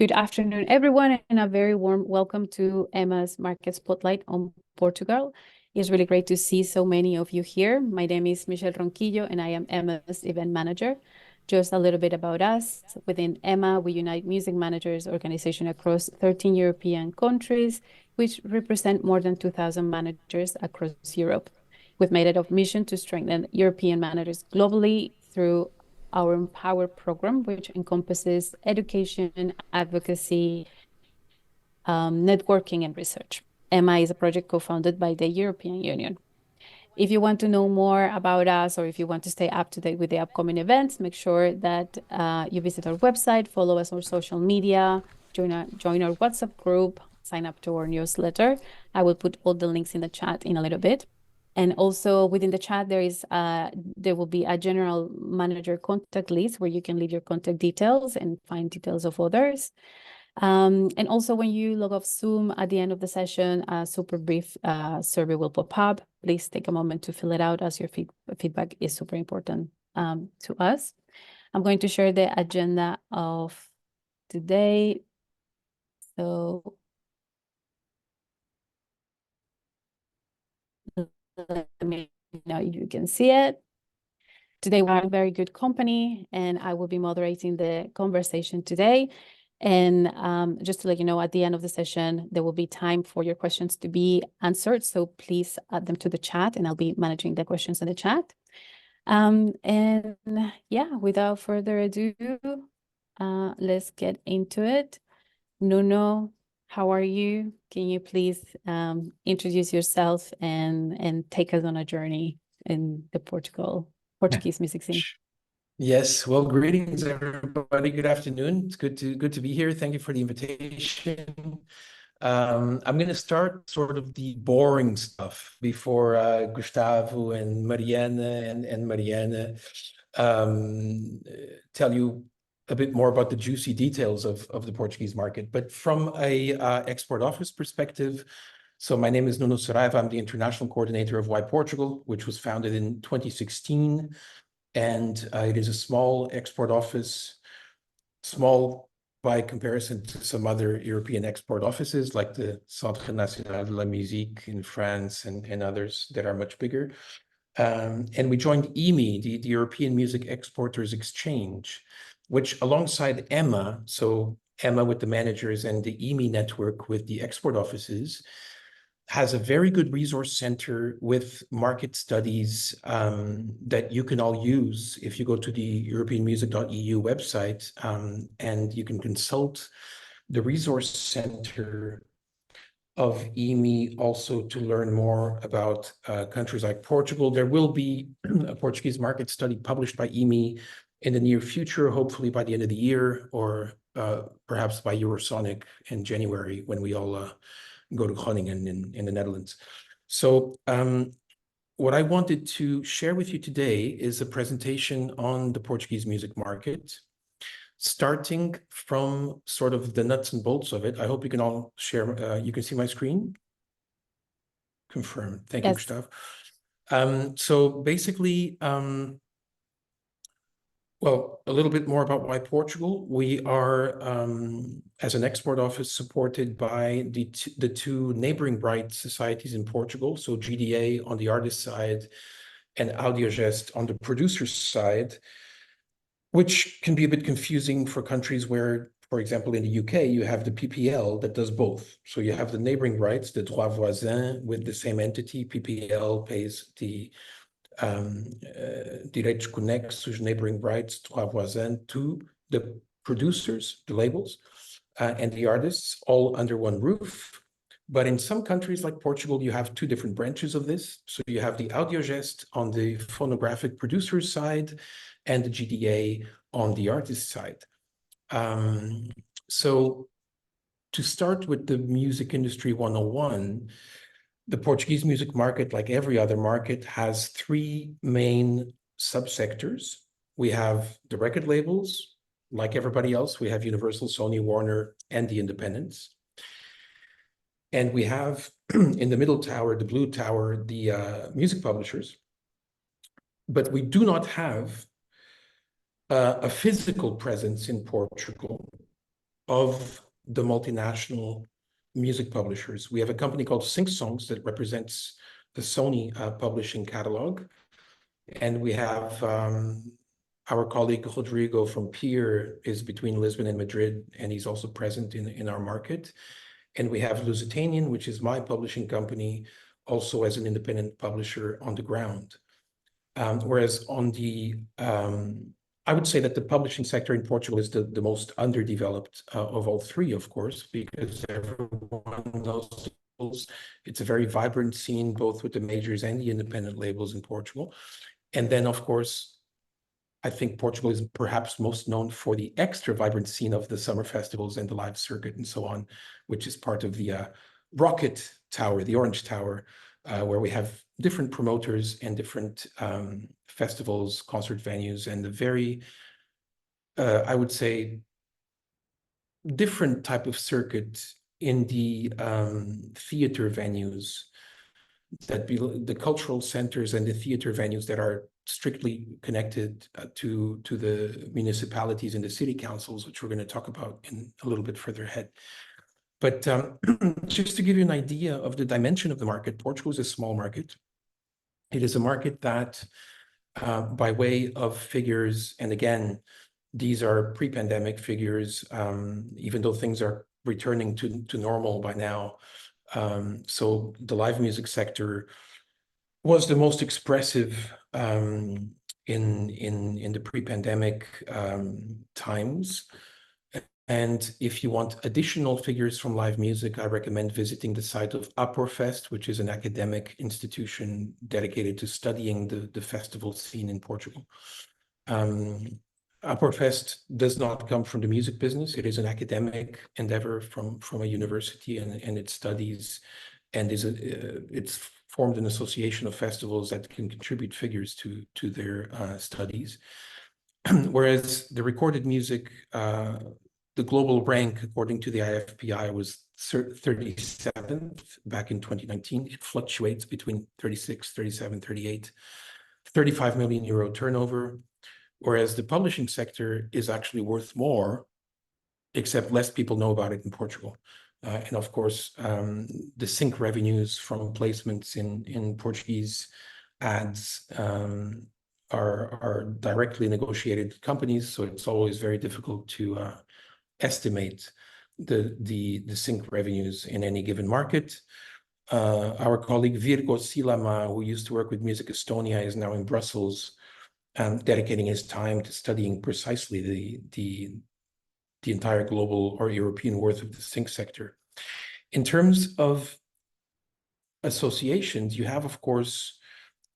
Good afternoon, everyone, and a very warm welcome to Emma's Market Spotlight on Portugal. It's really great to see so many of you here. My name is Michelle Ronquillo, and I am Emma's event manager. Just a little bit about us. Within Emma, we unite music managers organization across 13 European countries, which represent more than 2,000 managers across Europe. We've made it our mission to strengthen European managers globally through our Empower program, which encompasses education, advocacy, networking, and research. EMA is a project co-founded by the European Union. If you want to know more about us or if you want to stay up to date with the upcoming events, make sure that you visit our website, follow us on social media, join our WhatsApp group, sign up to our newsletter. I will put all the links in the chat in a little bit. And also within the chat, there will be a general manager contact list where you can leave your contact details and find details of others. And also when you log off Zoom at the end of the session, a super brief survey will pop up. Please take a moment to fill it out as your feedback is super important to us. I'm going to share the agenda of today. So let me know if you can see it. Today we are in very good company, and I will be moderating the conversation today. And just to let you know, at the end of the session, there will be time for your questions to be answered. So please add them to the chat, and I'll be managing the questions in the chat. And yeah, without further ado, let's get into it. Nuno, how are you? Can you please introduce yourself and take us on a journey in the Portuguese music scene? Yes, well, greetings, everybody. Good afternoon. It's good to be here. Thank you for the invitation. I'm going to start sort of the boring stuff before Gustavo and Mariana and Mariana tell you a bit more about the juicy details of the Portuguese market. But from a export office perspective, so my name is Nuno Saraiva. I'm the international coordinator of Why Portugal, which was founded in 2016. And it is a small export office, small by comparison to some other European export offices like the Centre National de la Musique in France and others that are much bigger. And we joined EMI, the European Music Exporters Exchange, which alongside EMA, so EMA with the managers and the EMI network with the export offices, has a very good resource center with market studies that you can all use if you go to the europeanmusic.eu website, and you can consult the resource center of EMI also to learn more about countries like Portugal. There will be a Portuguese market study published by EMI in the near future, hopefully by the end of the year, or perhaps by Eurosonic in January when we all go to Groningen in the Netherlands. So what I wanted to share with you today is a presentation on the Portuguese music market, starting from sort of the nuts and bolts of it. I hope you can all share, you can see my screen? Confirm. Thank you, Gustavo. So basically, well, a little bit more about Why Portugal. We are, as an export office, supported by the two neighboring Bright societies in Portugal, so GDA on the artist side and Audiogest on the producer side, which can be a bit confusing for countries where, for example, in the UK, you have the PPL that does both. So you have the neighboring rights, the droit voisin, with the same entity. PPL pays the direitos conexos, neighboring rights, droit voisin, to the producers, the labels, and the artists, all under one roof. But in some countries like Portugal, you have two different branches of this. So you have the Audiogest on the phonographic producer side and the GDA on the artist side. So to start with the music industry 101, the Portuguese music market, like every other market, has three main subsectors. We have the record labels. Like everybody else, we have Universal, Sony, Warner, and the independents. And we have in the middle tower, the blue tower, the music publishers. But we do not have a physical presence in Portugal. of the multinational music publishers. We have a company called Sync Songs that represents the Sony publishing catalog. And we have our colleague Rodrigo from Peer is between Lisbon and Madrid, and he's also present in our market. And we have Lusitanian, which is my publishing company, also as an independent publisher on the ground. Whereas on the, I would say that the publishing sector in Portugal is the most underdeveloped of all three, of course, because everyone knows it's a very vibrant scene, both with the majors and the independent labels in Portugal. And then, of course, I think Portugal is perhaps most known for the extra vibrant scene of the summer festivals and the live circuit and so on, which is part of the Rocket Tower, the Orange Tower, where we have different promoters and different festivals, concert venues, and a very, I would say, different type of circuit in the theater venues that be the cultural centers and the theater venues that are strictly connected to the municipalities and the city councils, which we're going to talk about in a little bit further ahead. But just to give you an idea of the dimension of the market, Portugal is a small market. It is a market that, by way of figures, and again, these are pre-pandemic figures, even though things are returning to normal by now. So the live music sector was the most expressive in the pre-pandemic times. And if you want additional figures from live music, I recommend visiting the site of Aporfest, which is an academic institution dedicated to studying the festival scene in Portugal. Aporfest does not come from the music business. It is an academic endeavor from a university, and it studies and it's formed an association of festivals that can contribute figures to their studies. Whereas the recorded music, the global rank, according to the IFPI, was 37th back in 2019. It fluctuates between 36, 37, 38, 35 million euro turnover, whereas the publishing sector is actually worth more, except less people know about it in Portugal. And of course, the sync revenues from placements in Portuguese ads are directly negotiated companies, so it's always very difficult to estimate the sync revenues in any given market. Our colleague Virgo Silama, who used to work with Music Estonia, is now in Brussels, dedicating his time to studying precisely the entire global or European worth of the sync sector. In terms of associations, you have, of course,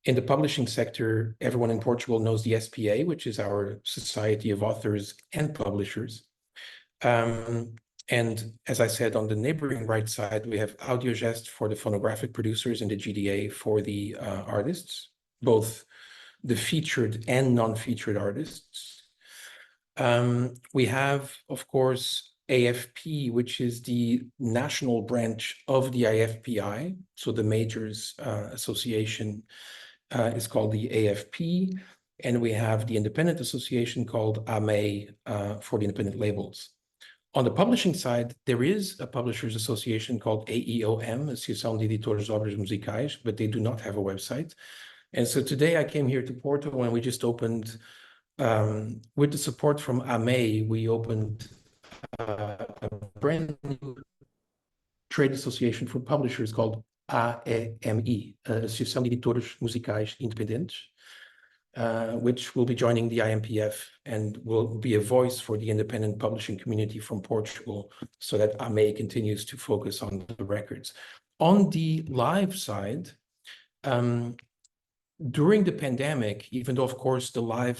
in the publishing sector, everyone in Portugal knows the SPA, which is our Society of Authors and Publishers. And as I said, on the neighboring right side, we have Audiogest for the phonographic producers and the GDA for the artists, both the featured and non-featured artists. We have, of course, AFP, which is the national branch of the IFPI. So the majors association is called the AFP. And we have the independent association called AME for the independent labels. On the publishing side, there is a publishers association called AEOM, Associação de Editores de Obras Musicais, but they do not have a website. And so today I came here to Porto and we just opened, with the support from AME, we opened a brand new trade association for publishers called AEMI, Associação de Editores Musicais Independentes, which will be joining the IMPF and will be a voice for the independent publishing community from Portugal so that AME continues to focus on the records. On the live side, during the pandemic, even though, of course, the live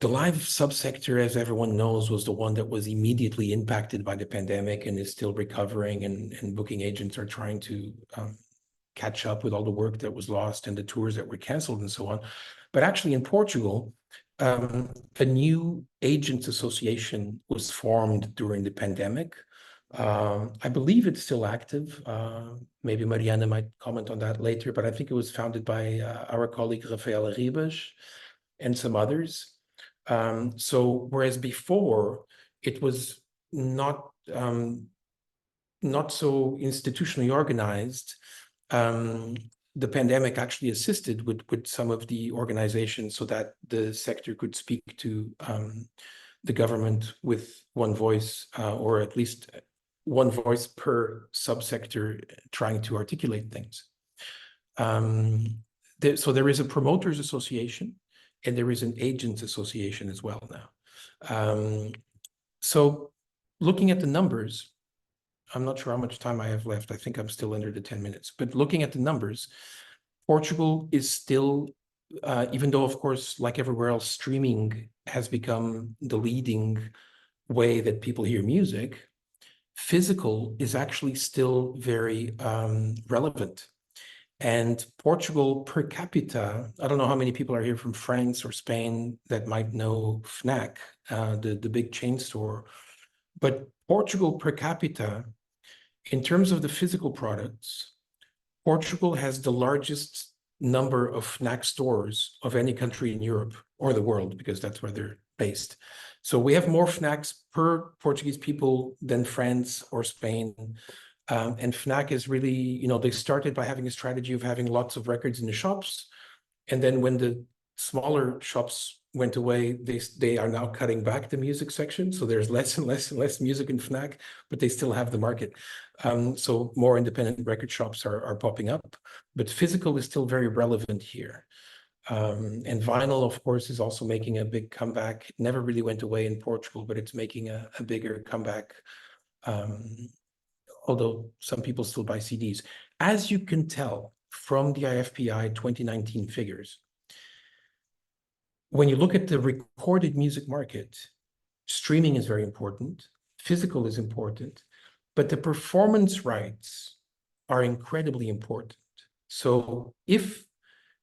subsector, as everyone knows, was the one that was immediately impacted by the pandemic and is still recovering, and booking agents are trying to catch up with all the work that was lost and the tours that were canceled and so on. But actually in Portugal, a new agents association was formed during the pandemic. I believe it's still active. Maybe Mariana might comment on that later, but I think it was founded by our colleague Rafael Ribas and some others. So whereas before it was not so institutionally organized. The pandemic actually assisted with some of the organizations so that the sector could speak to the government with one voice, or at least one voice per subsector trying to articulate things. So there is a promoters association and there is an agents association as well now. So looking at the numbers, I'm not sure how much time I have left. I think I'm still under the 10 minutes, but looking at the numbers, Portugal is still, even though, of course, like everywhere else, streaming has become the leading way that people hear music, physical is actually still very relevant. And Portugal per capita, I don't know how many people are here from France or Spain that might know Fnac, the big chain store, but Portugal per capita, in terms of the physical products, Portugal has the largest number of Fnac stores of any country in Europe or the world, because that's where they're based. So we have more Fnacs per Portuguese people than France or Spain. And Fnac is really, you know, they started by having a strategy of having lots of records in the shops. And then when the smaller shops went away, they are now cutting back the music section. So there's less and less and less music in Fnac, but they still have the market. So more independent record shops are popping up, but physical is still very relevant here. And vinyl, of course, is also making a big comeback. It never really went away in Portugal, but it's making a bigger comeback. Although some people still buy CDs. As you can tell from the IFPI 2019 figures, when you look at the recorded music market, streaming is very important, physical is important, but the performance rights are incredibly important. So if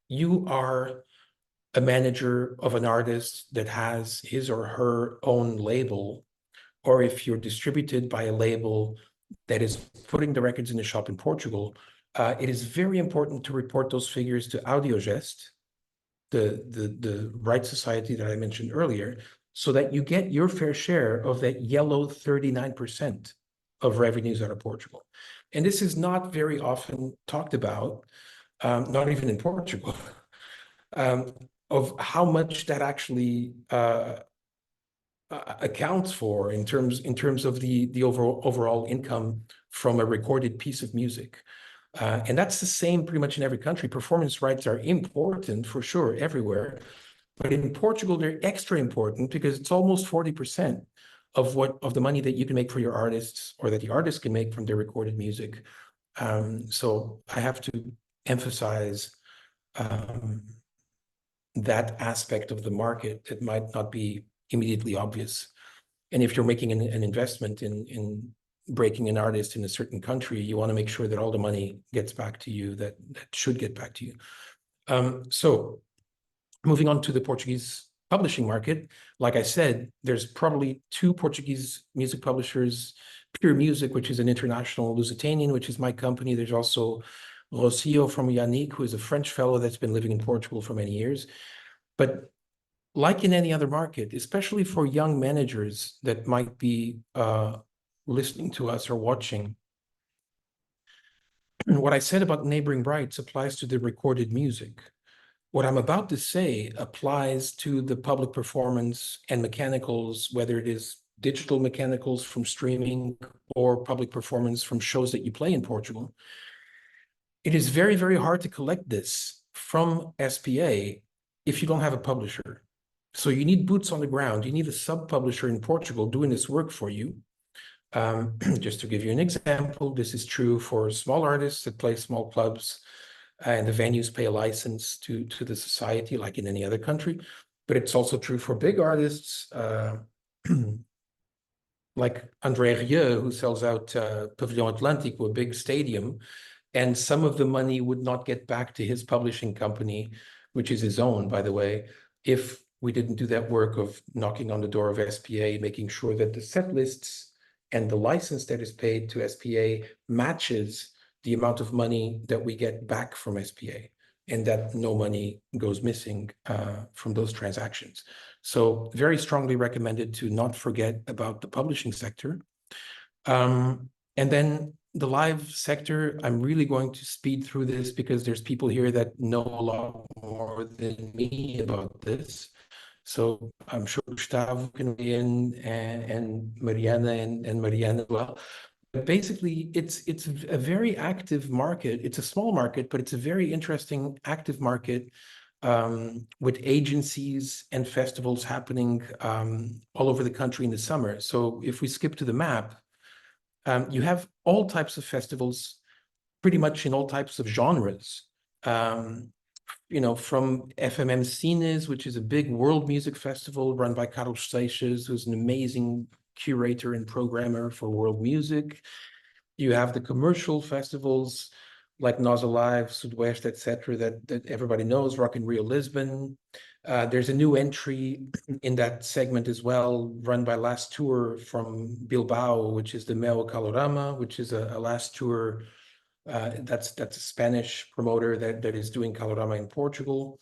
you are a manager of an artist that has his or her own label, or if you're distributed by a label that is putting the records in the shop in Portugal, it is very important to report those figures to Audiogest, the rights society that I mentioned earlier, so that you get your fair share of that yellow 39% of revenues out of Portugal. And this is not very often talked about, not even in Portugal, of how much that actually accounts for in terms of the overall income from a recorded piece of music. And that's the same pretty much in every country. Performance rights are important for sure everywhere, but in Portugal they're extra important because it's almost 40% of the money that you can make for your artists, or that the artists can make from their recorded music. So I have to emphasize that aspect of the market that might not be immediately obvious. And if you're making an investment in breaking an artist in a certain country, you want to make sure that all the money gets back to you, that should get back to you. So moving on to the Portuguese publishing market, like I said, there's probably two Portuguese music publishers, Pure Music, which is an international Lusitanian, which is my company. There's also Rocio from Yannick, who is a French fellow that's been living in Portugal for many years. But like in any other market, especially for young managers that might be listening to us or watching, what I said about neighboring rights applies to the recorded music. What I'm about to say applies to the public performance and mechanicals, whether it is digital mechanicals from streaming or public performance from shows that you play in Portugal. It is very, very hard to collect this from SPA if you don't have a publisher. So you need boots on the ground. You need a sub-publisher in Portugal doing this work for you. Just to give you an example, this is true for small artists that play small clubs, and the venues pay a license to the society like in any other country. But it's also true for big artists like André Rieu, who sells out Pavilion Atlântico, a big stadium, and some of the money would not get back to his publishing company, which is his own, by the way, if we didn't do that work of knocking on the door of SPA, making sure that the set lists and the license that is paid to SPA matches the amount of money that we get back from SPA. and that no money goes missing from those transactions. So very strongly recommended to not forget about the publishing sector. And then the live sector, I'm really going to speed through this because there's people here that know a lot more than me about this. So I'm sure Gustavo can be in, and Mariana and Mariana as well. But basically, it's a very active market. It's a small market, but it's a very interesting, active market with agencies and festivals happening all over the country in the summer. So if we skip to the map, you have all types of festivals, pretty much in all types of genres. From FMM Cines, which is a big world music festival run by Carlos Seixas, who's an amazing curator and programmer for world music. You have the commercial festivals like Nós Alive, Sudoeste, etc., that everybody knows, Rock in Rio Lisbon. There's a new entry in that segment as well, run by Last Tour from Bilbao, which is the Meo Calorama, which is a Last Tour. That's a Spanish promoter that is doing Calorama in Portugal.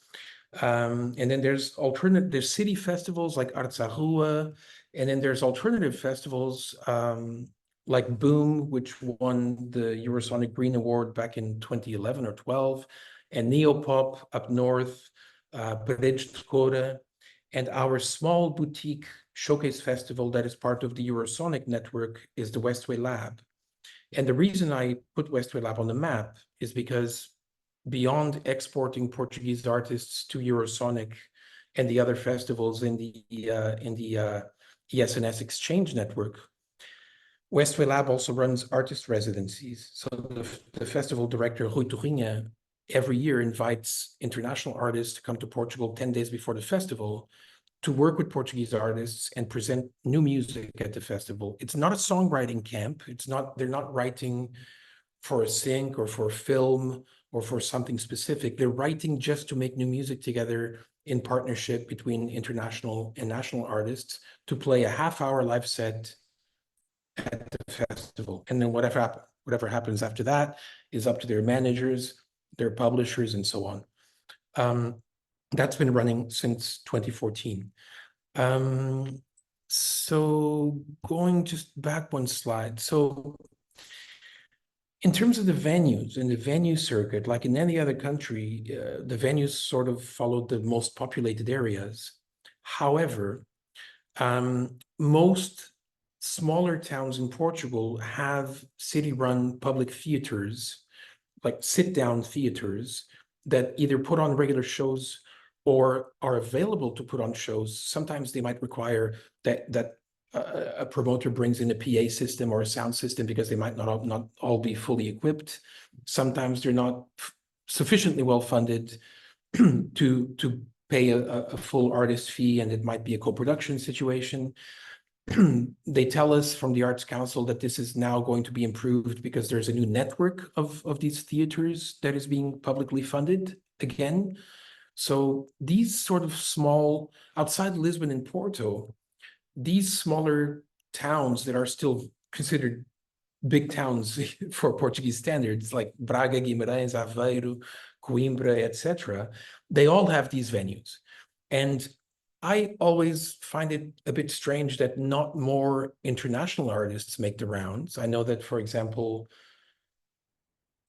And then there's city festivals like Arts à Rua, and then there's alternative festivals like Boom, which won the Eurosonic Green Award back in 2011 or 12, and Neopop up north, Pereira, and our small boutique showcase festival that is part of the Eurosonic network is the Westway Lab. And the reason I put Westway Lab on the map is because beyond exporting Portuguese artists to Eurosonic and the other festivals in the ESNS exchange network, Westway Lab also runs artist residencies. So the festival director, Rui Turrinha, every year invites international artists to come to Portugal 10 days before the festival to work with Portuguese artists and present new music at the festival. It's not a songwriting camp. They're not writing for a sync or for a film or for something specific. They're writing just to make new music together in partnership between international and national artists to play a half-hour live set at the festival. And then whatever happens after that is up to their managers, their publishers, and so on. That's been running since 2014. So going just back one slide. So in terms of the venues in the venue circuit, like in any other country, the venues sort of followed the most populated areas. However, most smaller towns in Portugal have city-run public theaters, like sit-down theaters, that either put on regular shows or are available to put on shows. Sometimes they might require that a promoter brings in a PA system or a sound system because they might not all be fully equipped. Sometimes they're not sufficiently well funded to pay a full artist fee, and it might be a co-production situation. They tell us from the Arts Council that this is now going to be improved because there's a new network of these theaters that is being publicly funded again. So these sort of small, outside Lisbon and Porto, these smaller towns that are still considered big towns for Portuguese standards, like Braga, Guimarães, Aveiro, Coimbra, etc., they all have these venues. And I always find it a bit strange that not more international artists make the rounds. I know that, for example,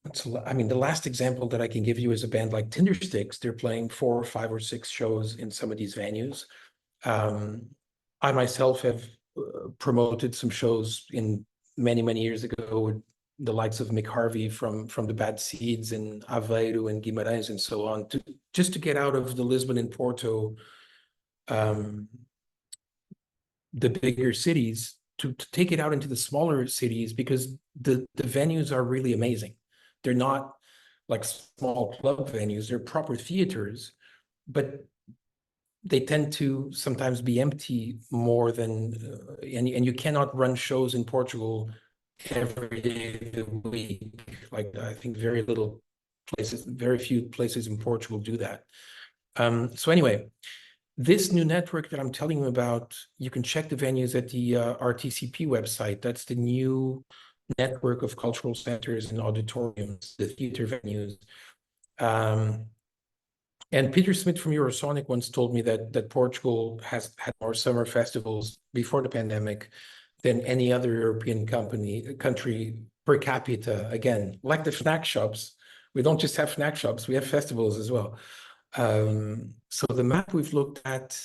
the last example that I can give you is a band like Tindersticks. They're playing 4 or 5 or 6 shows in some of these venues. I myself have promoted some shows in many years ago with the likes of Mick Harvey from the Bad Seeds in Aveiro and Guimarães and so on, just to get out of the Lisbon and Porto, the bigger cities, to take it out into the smaller cities, because the venues are really amazing. They're not like small club venues, they're proper theaters, but they tend to sometimes be empty more than, and you cannot run shows in Portugal every day of the week. Like, I think very few places in Portugal do that. So anyway, this new network that I'm telling you about, you can check the venues at the RTCP website. That's the new network of cultural centers and auditoriums, the theater venues. And Peter Smith from Eurosonic once told me that Portugal has had more summer festivals before the pandemic than any other European country per capita. Again, like the snack shops, we don't just have snack shops, we have festivals as well. So the map we've looked at,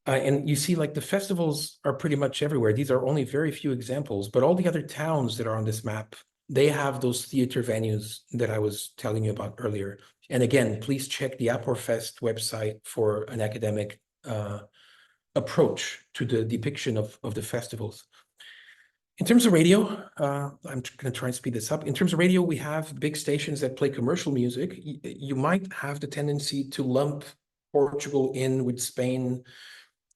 and you see like the festivals are pretty much everywhere. These are only very few examples, but all the other towns that are on this map, they have those theater venues that I was telling you about earlier. And again, please check the Aporfest website for an academic approach to the depiction of the festivals. In terms of radio, I'm going to try and speed this up. In terms of radio, we have big stations that play commercial music. You might have the tendency to lump Portugal in with Spain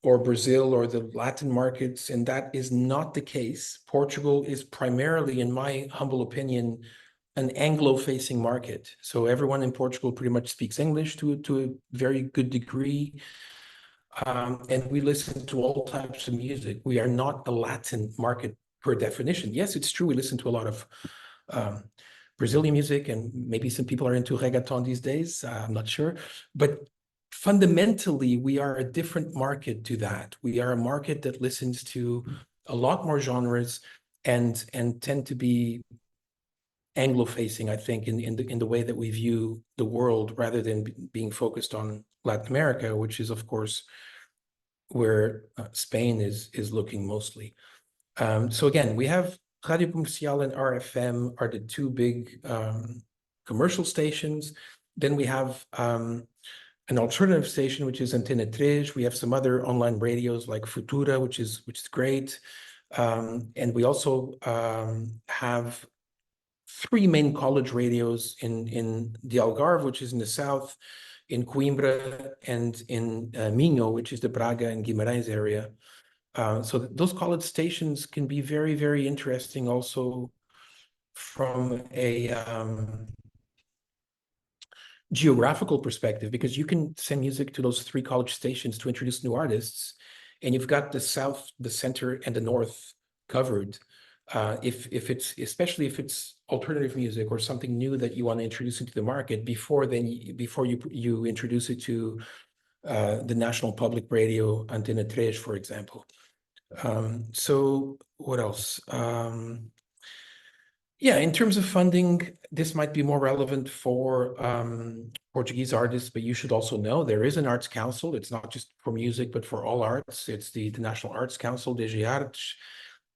or Brazil or the Latin markets, and that is not the case. Portugal is primarily, in my humble opinion, an Anglo-facing market. So everyone in Portugal pretty much speaks English to a very good degree. And we listen to all types of music. We are not a Latin market per definition. Yes, it's true. We listen to a lot of Brazilian music, and maybe some people are into reggaeton these days. I'm not sure. But fundamentally, we are a different market to that. We are a market that listens to a lot more genres and tend to be Anglo-facing, I think, in the way that we view the world, rather than being focused on Latin America, which is, of course, where Spain is looking mostly. So again, we have Radio Comercial and RFM are the two big commercial stations. Then we have an alternative station, which is Antena 3. We have some other online radios like Futura, which is great. And we also have three main college radios in the Algarve, which is in the south, in Coimbra, and in Minho, which is the Braga and Guimarães area. So those college stations can be very, very interesting also from a geographical perspective, because you can send music to those three college stations to introduce new artists, and you've got the south, the center, and the north covered. If it's, especially if it's alternative music or something new that you want to introduce into the market before you introduce it to the national public radio Antena 3, for example. So what else? Yeah, in terms of funding, this might be more relevant for Portuguese artists, but you should also know there is an arts council. It's not just for music, but for all arts. It's the National Arts Council, DG Artes.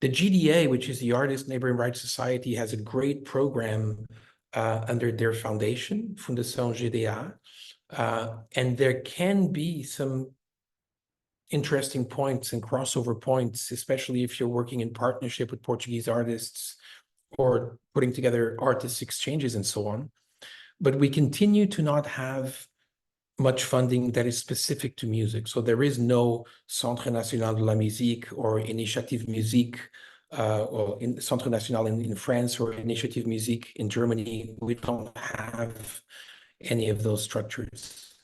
The GDA, which is the Artist Neighboring Rights Society, has a great program under their foundation, Fundação GDA. And there can be some interesting points and crossover points, especially if you're working in partnership with Portuguese artists or putting together artist exchanges and so on. But we continue to not have much funding that is specific to music. So there is no Centre National de la Musique or Initiative Musique, or in Centre National in France or Initiative Musique in Germany. We don't have any of those structures.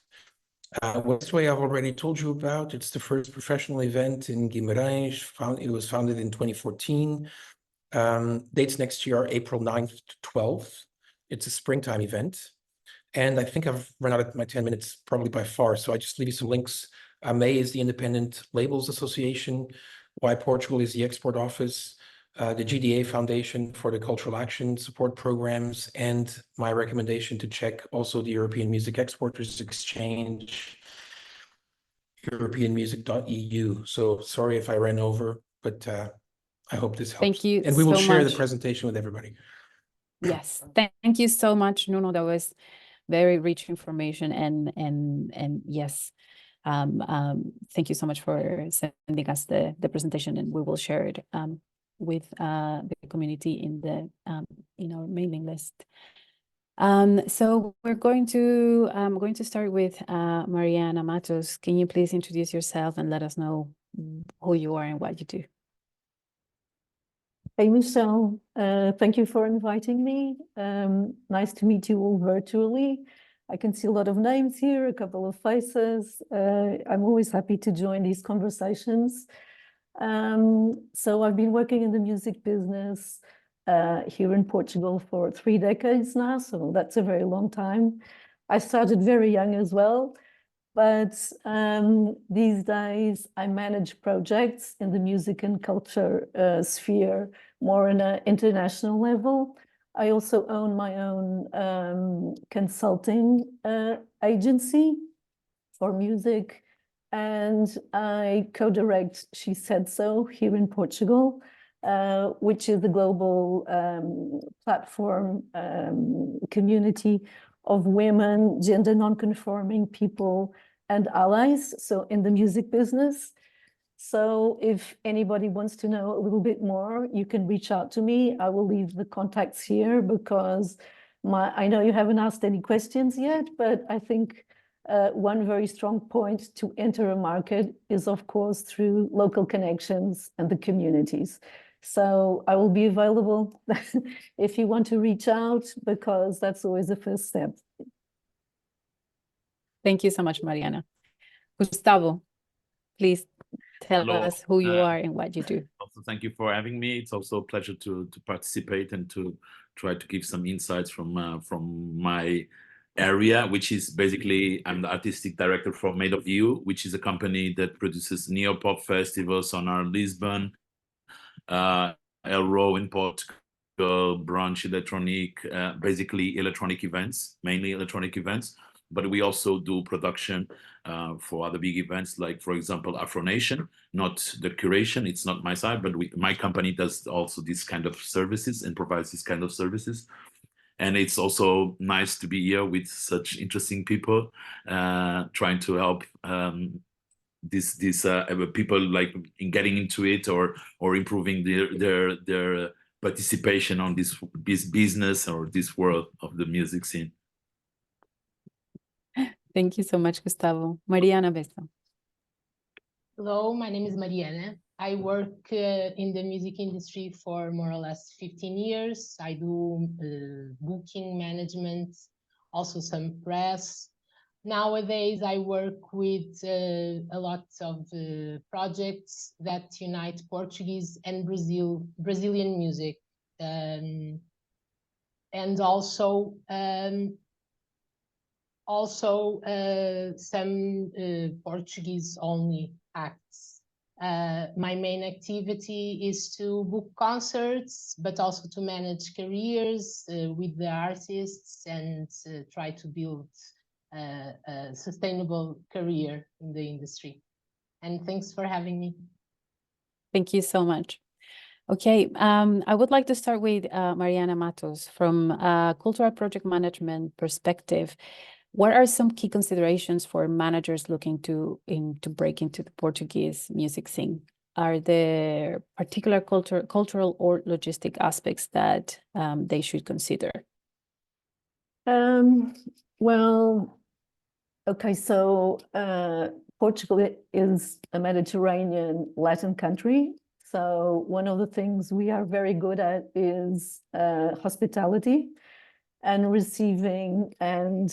Westway I've already told you about. It's the first professional event in Guimarães. It was founded in 2014. Dates next year are April 9th to 12th. It's a springtime event. And I think I've run out of my 10 minutes, probably by far. So I just leave you some links. May is the Independent Labels Association. Why Portugal is the Export Office. The GDA Foundation for the Cultural Action Support Programs, and my recommendation to check also the European Music Exporters Exchange, europeanmusic.eu. So sorry if I ran over, but I hope this helps. Thank you. And we will so share much. the presentation with everybody. Yes, thank you so much, Nuno. That was very rich information, and yes, thank you so much for sending us the presentation, and we will share it with the community in our mailing list. So I'm going to start with Mariana Matos. Can you please introduce yourself and let us know who you are and what you do? Hey, Michelle, thank you for inviting me. Nice to meet you all virtually. I can see a lot of names here, a couple of faces. I'm always happy to join these conversations. So I've been working in the music business here in Portugal for 3 decades now, so that's a very long time. I started very young as well, but these days I manage projects in the music and culture sphere, more on an international level. I also own my own consulting agency for music, and I co-direct She Said So here in Portugal, which is the global platform community of women, gender non-conforming people, and allies, so in the music business. So if anybody wants to know a little bit more, you can reach out to me. I will leave the contacts here because I know you haven't asked any questions yet, but I think one very strong point to enter a market is, of course, through local connections and the communities. So I will be available if you want to reach out, because that's always the first step. Thank you so much, Mariana. Gustavo, please tell Hello. us who you are and what you do. Also, thank you for having me. It's also a pleasure to participate and to try to give some insights from my area, which is basically, I'm the artistic director for Made of You, which is a company that produces neo-pop festivals on our Lisbon, El Row in Portugal, brunch, electronic, basically electronic events, mainly electronic events. But we also do production for other big events, like, for example, Afro Nation, not the curation, it's not my side, but my company does also this kind of services and provides this kind of services. And it's also nice to be here with such interesting people, trying to help these people like in getting into it or improving their participation on this business or this world of the music scene. Thank you so much, Gustavo. Mariana, Bessa. Hello, my name is Mariana. I work in the music industry for more or less 15 years. I do booking management, also some press. Nowadays, I work with a lot of projects that unite Portuguese and Brazilian music. And also some Portuguese only acts. My main activity is to book concerts, but also to manage careers with the artists and try to build a sustainable career in the industry. And thanks for having me. Thank you so much. Okay, I would like to start with Mariana Matos. From a cultural project management perspective, what are some key considerations for managers looking to break into the Portuguese music scene? Are there particular cultural or logistic aspects that they should consider? Well, okay, so Portugal is a Mediterranean Latin country. So one of the things we are very good at is hospitality and receiving and,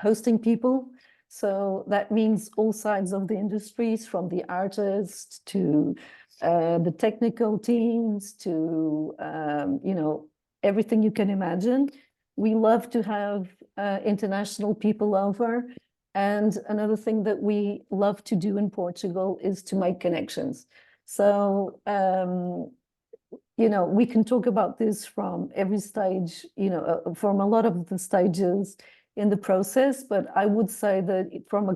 hosting people. So that means all sides of the industries, from the artists to the technical teams to, everything you can imagine. We love to have international people over. And another thing that we love to do in Portugal is to make connections. So, we can talk about this from every stage, from a lot of the stages in the process, but I would say that from a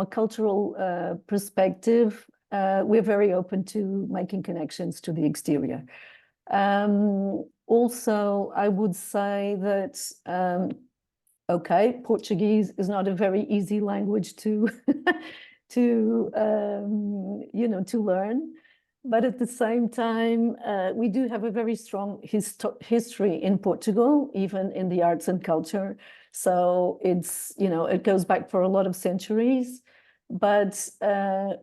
cultural perspective, we're very open to making connections to the exterior. Also, I would say that, okay, Portuguese is not a very easy language to learn. But at the same time, we do have a very strong history in Portugal, even in the arts and culture. So it's, it goes back for a lot of centuries. But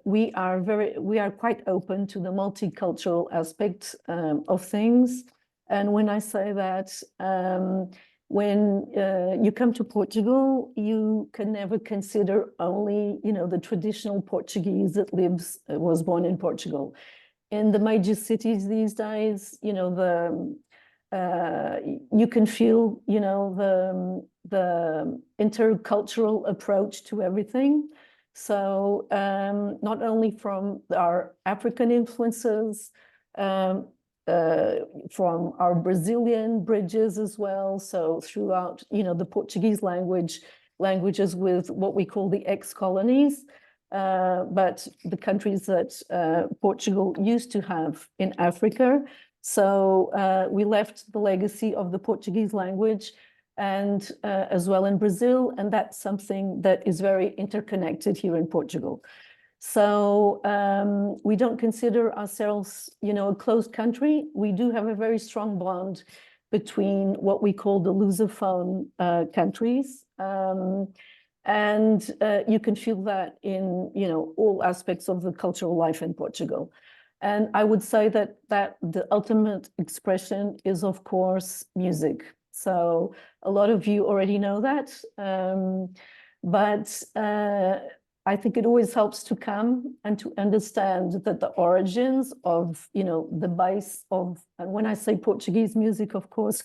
we are quite open to the multicultural aspect of things. And when I say that, when you come to Portugal, you can never consider only, the traditional Portuguese that was born in Portugal. In the major cities these days, the you can feel, you know, the intercultural approach to everything. So not only from our African influences, from our Brazilian bridges as well. So throughout, you know, the Portuguese languages with what we call the ex-colonies, but the countries that Portugal used to have in Africa. So we left the legacy of the Portuguese language and as well in Brazil, and that's something that is very interconnected here in Portugal. So we don't consider ourselves, you know, a closed country. We do have a very strong bond between what we call the Lusophone countries. And you can feel that in, you know, all aspects of the cultural life in Portugal. And I would say that the ultimate expression is, of course, music. So a lot of you already know that, but I think it always helps to come and to understand that the origins of, you know, the base of, and when I say Portuguese music, of course,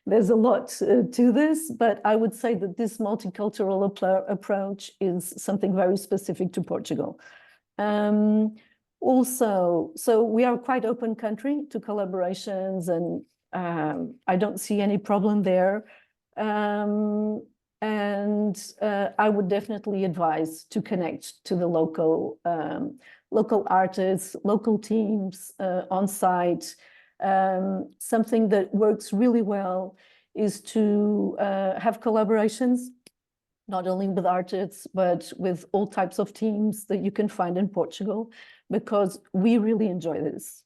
there's a lot to this, but I would say that this multicultural approach is something very specific to Portugal. Also, so we are a quite open country to collaborations, and I don't see any problem there. And I would definitely advise to connect to the local artists, local teams on site. Something that works really well is to have collaborations, not only with artists, but with all types of teams that you can find in Portugal, because we really enjoy this.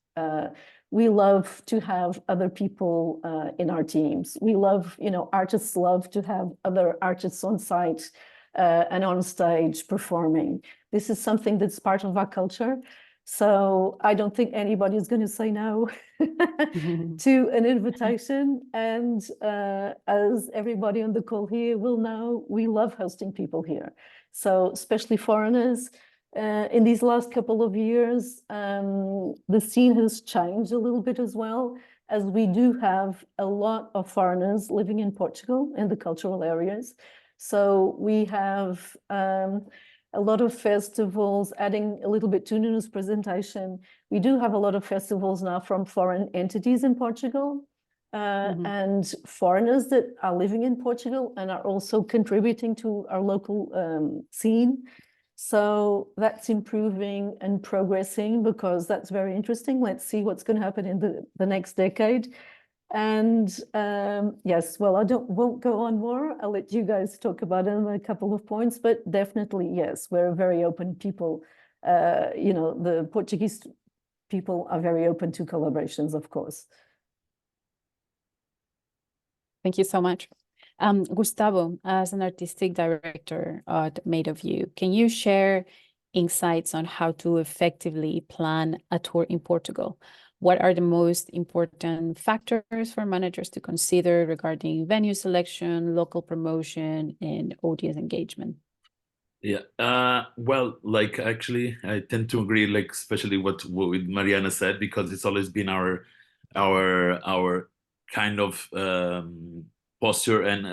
We love to have other people in our teams. We love, you know, artists love to have other artists on site and on stage performing. This is something that's part of our culture. So I don't think anybody's going to say no to an invitation. And as everybody on the call here will know, we love hosting people here. So especially foreigners. In these last couple of years, the scene has changed a little bit as well, as we do have a lot of foreigners living in Portugal in the cultural areas. So we have a lot of festivals, adding a little bit to Nuno's presentation. We do have a lot of festivals now from foreign entities in Portugal, and foreigners that are living in Portugal and are also contributing to our local scene. So that's improving and progressing, because that's very interesting. Let's see what's going to happen in the next decade. And yes, well, I won't go on more. I'll let you guys talk about it in a couple of points, but definitely, yes, we're very open people. You know, the Portuguese people are very open to collaborations, of course. Thank you so much. Gustavo, as an artistic director at Made of You, can you share insights on how to effectively plan a tour in Portugal? What are the most important factors for managers to consider regarding venue selection, local promotion, and audience engagement? Yeah, well, like actually, I tend to agree, like especially what Mariana said, because it's always been our kind of posture and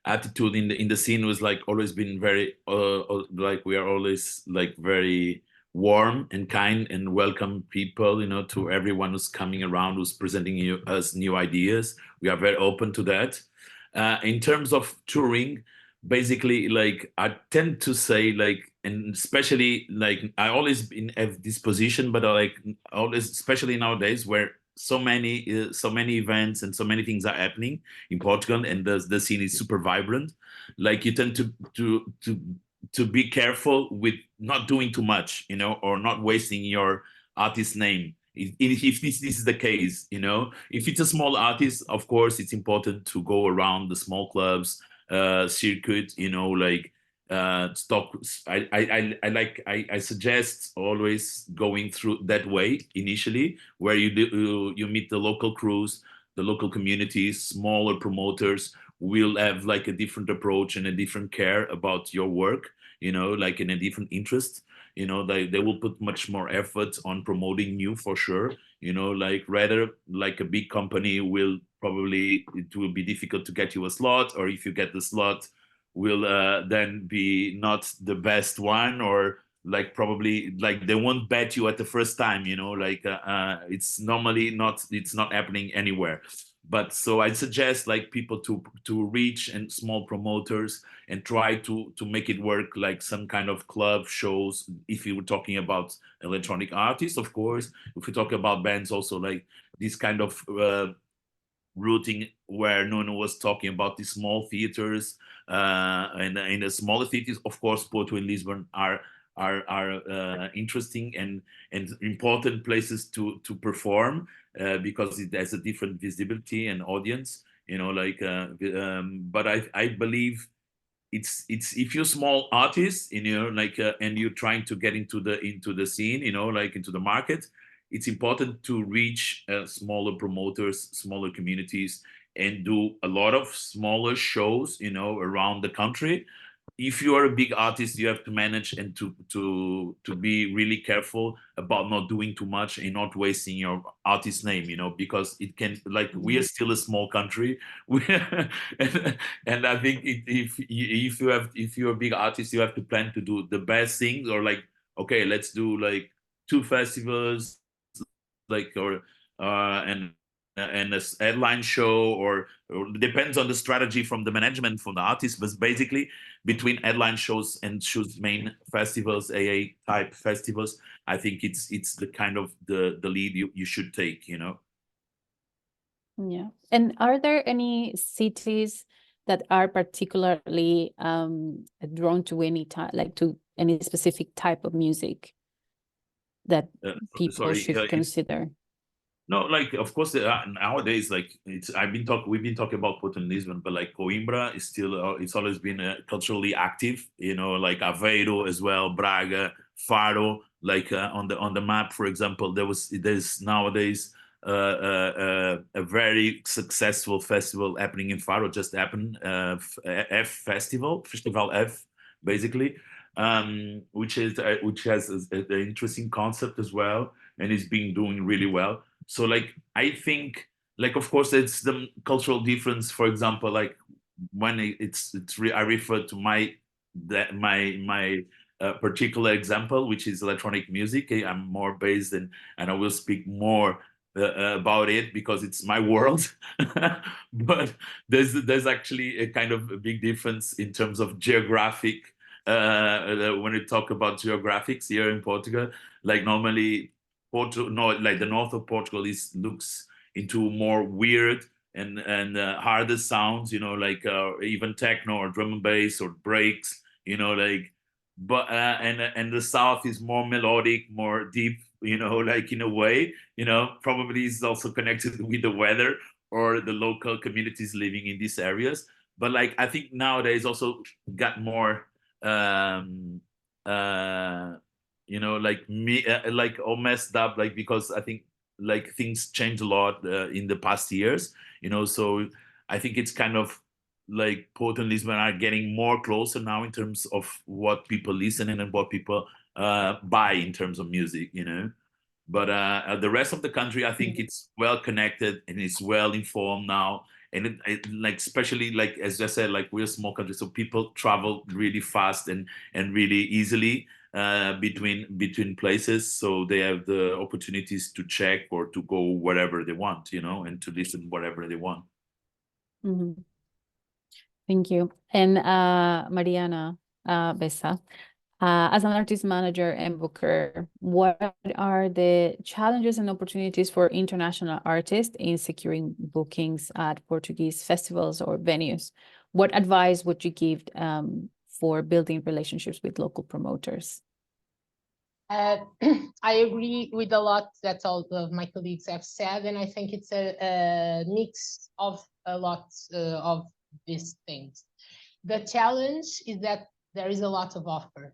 attitude in the scene was like always been very like we are always like very warm and kind and welcome people, you know, to everyone who's coming around, who's presenting us new ideas. We are very open to that. In terms of touring, basically, like I tend to say, like, and especially like I always been at this position, but like always, especially nowadays, where so many events and so many things are happening in Portugal, and the scene is super vibrant. Like you tend to be careful with not doing too much, you know, or not wasting your artist name. If this is the case, you know, if it's a small artist, of course, it's important to go around the small clubs, circuit, you know, like stock. I suggest always going through that way initially, where you meet the local crews, the local communities, smaller promoters will have like a different approach and a different care about your work. you know, like in a different interest. You know, they will put much more effort on promoting you for sure. You know, like rather like a big company will probably, it will be difficult to get you a slot, or if you get the slot, will then be not the best one, or like probably like they won't bet you at the first time, you know, like it's normally not, it's not happening anywhere. But so I suggest like people to reach and small promoters and try to make it work, like some kind of club shows. If you were talking about electronic artists, of course, if we talk about bands, also like this kind of routing where Nuno was talking about the small theaters, and in the smaller cities, of course, Porto and Lisbon are interesting and important places to perform, because it has a different visibility and audience. You know, like but I believe it's if you're small artists, you know, like and you're trying to get into the scene, you know, like into the market, it's important to reach smaller promoters, smaller communities, and do a lot of smaller shows, you know, around the country. If you are a big artist, you have to manage and to be really careful about not doing too much and not wasting your artist name, you know, because it can, like, we are still a small country. And I think if you're a big artist, you have to plan to do the best things, or like, okay, let's do like 2 festivals, like, or and a headline show, or depends on the strategy from the management, from the artist. But basically, between headline shows and choose main festivals, AA type festivals, I think it's the kind of the lead you should take, you know. Yeah. And are there any cities that are particularly drawn to any type, like to any specific type of music that people should consider? No, like, of course, nowadays, like, we've been talking about Porto and Lisbon, but like Coimbra is still, it's always been culturally active, you know, like Aveiro as well, Braga, Faro, like on the map, for example, there's nowadays a very successful festival happening in Faro, just happened, Festival F, basically, which has an interesting concept as well, and is being doing really well. So like I think, like, of course it's the cultural difference. For example, like when I refer to my particular example, which is electronic music. I'm more based in, and I will speak more about it because it's my world. But there's actually a kind of a big difference in terms of geographic. When we talk about geographics here in Portugal, like normally Porto, no, like the north of Portugal looks into more weird and harder sounds, you know, like even techno or drum and bass or breaks, you know, like. But and the south is more melodic, more deep, you know, like in a way, you know, probably is also connected with the weather or the local communities living in these areas. But like I think nowadays also got more uh you know, like me, like all messed up, like, because I think like things changed a lot in the past years, you know. So I think it's kind of like Porto and Lisbon are getting more closer now in terms of what people listen and what people buy in terms of music, you know. But the rest of the country, I think it's well connected and it's well informed now. And like, especially like, as I said, like we're a small country, so people travel really fast and really easily between places. So they have the opportunities to check or to go wherever they want, you know, and to listen whatever they want. Mm-hmm. Thank you. And Mariana, Bessa, as an artist manager and booker, what are the challenges and opportunities for international artists in securing bookings at Portuguese festivals or venues? What advice would you give for building relationships with local promoters? I agree with a lot that all of my colleagues have said, and I think it's a mix of a lot of these things. The challenge is that there is a lot of offer,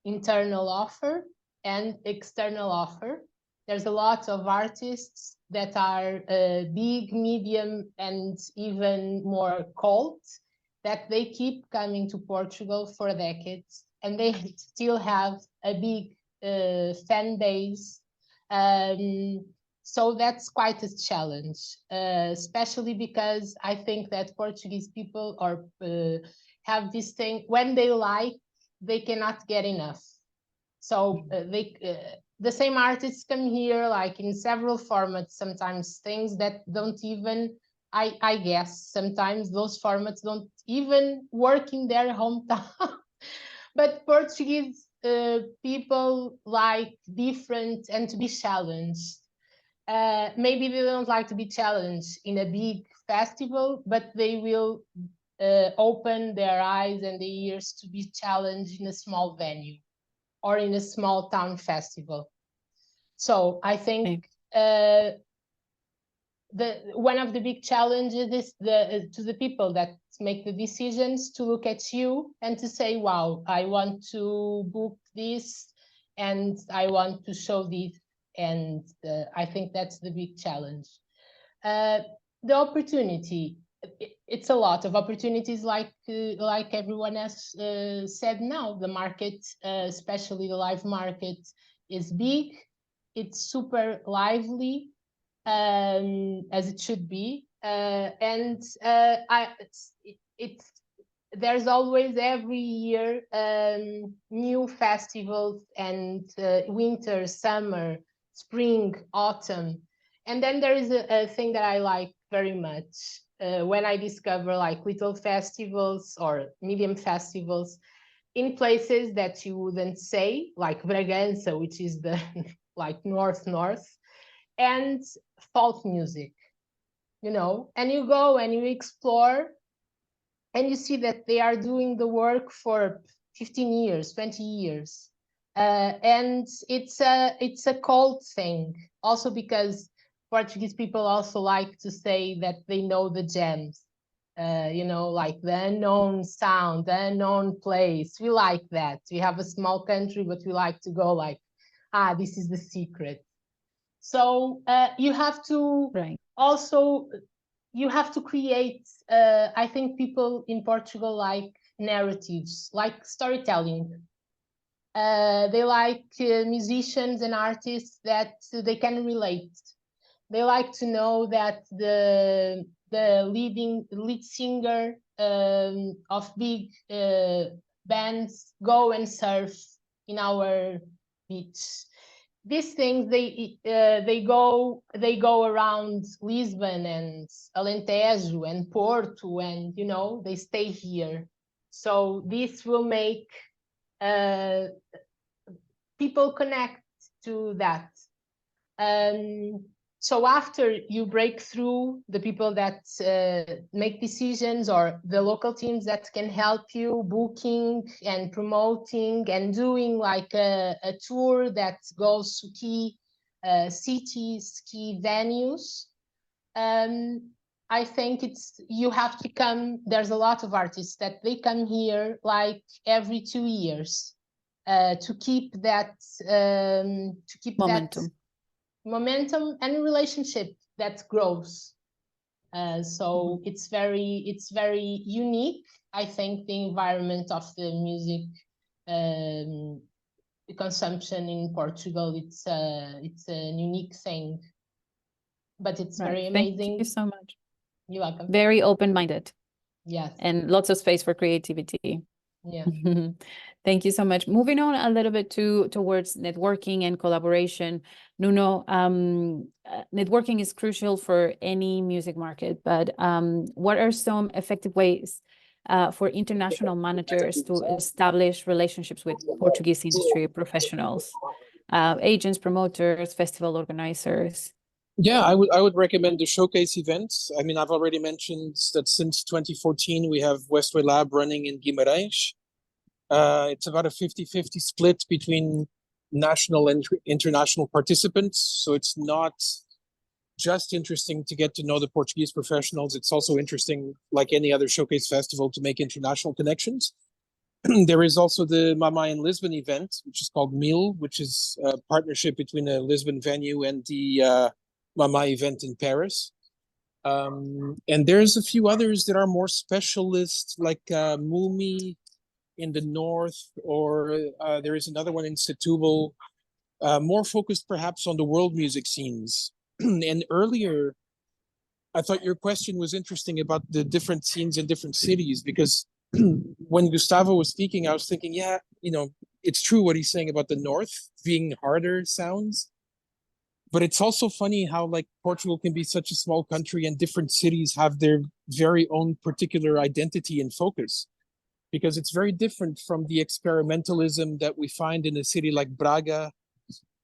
internal offer and external offer. There's a lot of artists that are big, medium, and even more cult, that they keep coming to Portugal for decades and they still have a big fan base. So that's quite a challenge, especially because I think that Portuguese people have this thing, when they like, they cannot get enough. So the same artists come here like in several formats, sometimes things that don't even, I guess, sometimes those formats don't even work in their hometown. But Portuguese people like different and to be challenged. Maybe they don't like to be challenged in a big festival, but they will open their eyes and their ears to be challenged in a small venue or in a small town festival. So I think one of the big challenges is to the people that make the decisions to look at you and to say, wow, I want to book this and I want to show this. And I think that's the big challenge. The opportunity, it's a lot of opportunities, like everyone has said now. The market, especially the live market, is big. It's super lively, as it should be. There's always every year new festivals and winter, summer, spring, autumn. And then there is a thing that I like very much when I discover like little festivals or medium festivals in places that you wouldn't say, like Bragança, which is the like north, and folk music, you know, and you go and you explore and you see that they are doing the work for 15 years, 20 years. And it's a cult thing, also because Portuguese people also like to say that they know the gems, you know, like the unknown sound, the unknown place. We like that. We have a small country, but we like to go like, this is the secret. So you have to also, you have to create, I think people in Portugal like narratives, like storytelling. They like musicians and artists that they can relate. They like to know that the lead singer of big bands go and surf in our beach. These things, they go around Lisbon and Alentejo and Porto, and you know, they stay here. So this will make people connect to that. So after you break through the people that make decisions, or the local teams that can help you booking and promoting and doing like a tour that goes to key cities, key venues, I think you have to come. There's a lot of artists that they come here like every 2 years to keep that momentum and relationship that grows. So it's very unique. I think the environment of the music consumption in Portugal, it's a unique thing, but it's very amazing. Thank you so much. You're welcome. Very open-minded. Yes. And lots of space for creativity. Yeah. Thank you so much. Moving on a little bit towards networking and collaboration. Nuno, networking is crucial for any music market, but what are some effective ways for international managers to establish relationships with Portuguese industry professionals, agents, promoters, festival organizers? Yeah, I would recommend the showcase events. I mean, I've already mentioned that since 2014, we have Westway Lab running in Guimarães. It's about a 50-50 split between national and international participants. So it's not just interesting to get to know the Portuguese professionals. It's also interesting, like any other showcase festival, to make international connections. There is also the Mama in Lisbon event, which is called MIL, which is a partnership between a Lisbon venue and the Mama event in Paris. And there's a few others that are more specialist, like Mumi in the north, or there is another one in Setúbal, more focused perhaps on the world music scenes. And earlier, I thought your question was interesting about the different scenes in different cities, because when Gustavo was speaking, I was thinking, yeah, you know, it's true what he's saying about the north being harder sounds. But it's also funny how like Portugal can be such a small country and different cities have their very own particular identity and focus, because it's very different from the experimentalism that we find in a city like Braga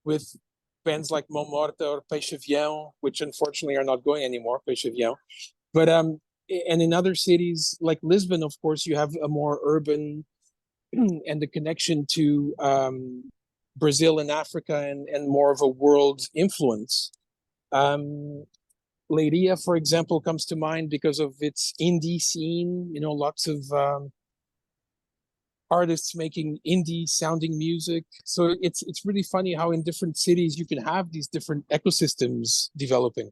with bands like Mão Morta or Peixe Avião, which unfortunately are not going anymore, Peixe Avião. But and in other cities like Lisbon, of course, you have a more urban and the connection to Brazil and Africa and more of a world influence. Leiria, for example, comes to mind because of its indie scene, you know, lots of artists making indie sounding music. So it's really funny how in different cities you can have these different ecosystems developing.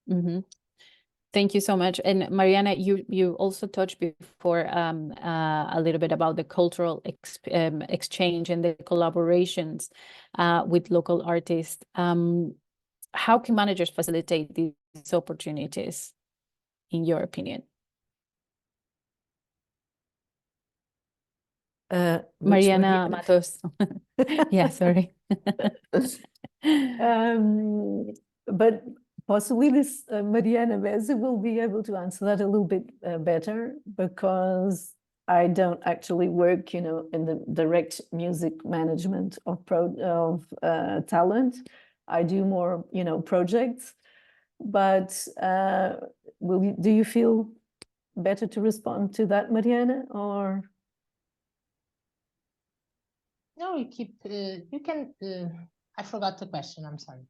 Mm-hmm. Thank you so much. And Mariana, you also touched before a little bit about the cultural exchange and the collaborations with local artists. How can managers facilitate these opportunities, in your opinion? Mariana Matos. Yeah, sorry. But possibly this Mariana Bessa will be able to answer that a little bit better, because I don't actually work, you know, in the direct music management of talent. I do more, you know, projects. But do you feel better to respond to that, Mariana, or? No, you can. I forgot the question. I'm sorry.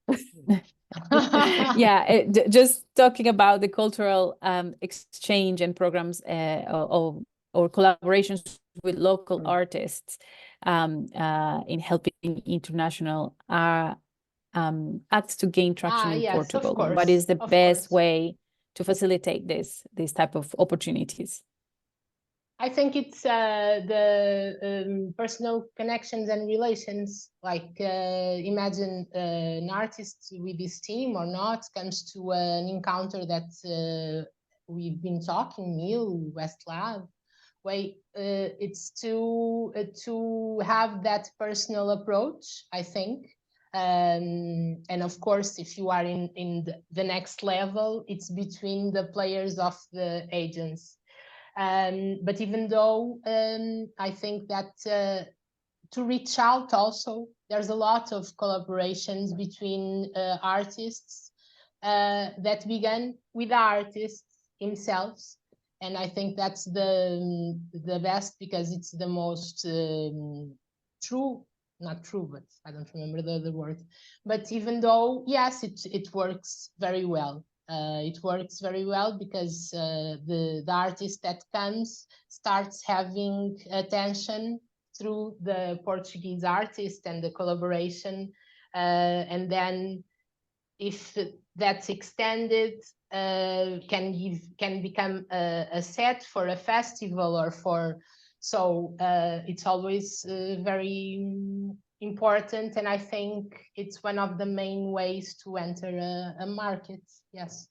Yeah, just talking about the cultural exchange and programs or collaborations with local artists in helping international acts to gain traction in yes, Portugal. of course, What is the best way to facilitate this type of opportunities? I think it's the personal connections and relations. Like imagine an artist with this team or not comes to an encounter that we've been talking, West Lab. It's to have that personal approach, I think. And of course, if you are in the next level, it's between the players of the agents. But even though I think that to reach out also, there's a lot of collaborations between artists that began with artists themselves. And I think that's the best, because it's the most true, not true, but I don't remember the other word. But even though, yes, it works very well. It works very well because the artist that comes starts having attention through the Portuguese artist and the collaboration. And then if that's extended, can become a set for a festival or for, so it's always very important, and I think it's one of the main ways to enter a market. Yes.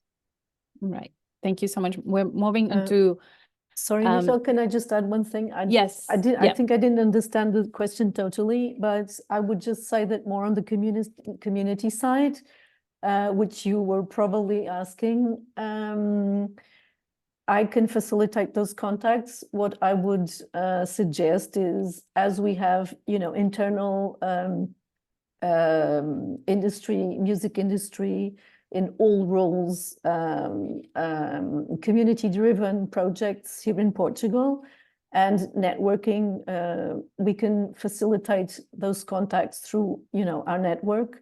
Right. Thank you so much. We're moving into. Sorry, Michelle, can I just add one thing? Yes. I think I didn't understand the question totally, but I would just say that more on the community side, which you were probably asking. I can facilitate those contacts. What I would suggest is, as we have, you know, internal music industry in all roles, community-driven projects here in Portugal, and networking, we can facilitate those contacts through, you know, our network.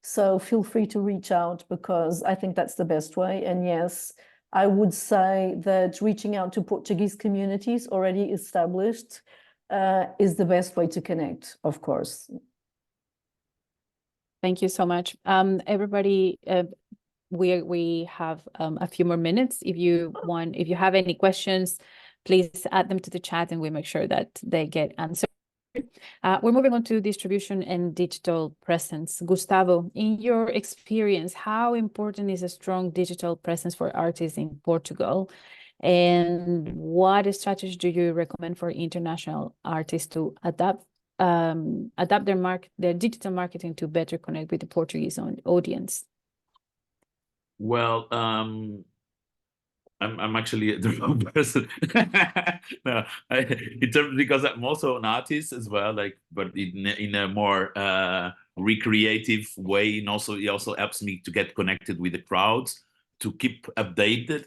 So feel free to reach out, because I think that's the best way. And yes, I would say that reaching out to Portuguese communities already established is the best way to connect, of course. Thank you so much. Everybody, we have a few more minutes. If you have any questions, please add them to the chat and we make sure that they get answered. We're moving on to distribution and digital presence. Gustavo, in your experience, how important is a strong digital presence for artists in Portugal? And what strategy do you recommend for international artists to adapt their digital marketing to better connect with the Portuguese audience? Well, I'm actually the wrong person. No, because I'm also an artist as well, like, but in a more recreative way, and also it also helps me to get connected with the crowds, to keep updated,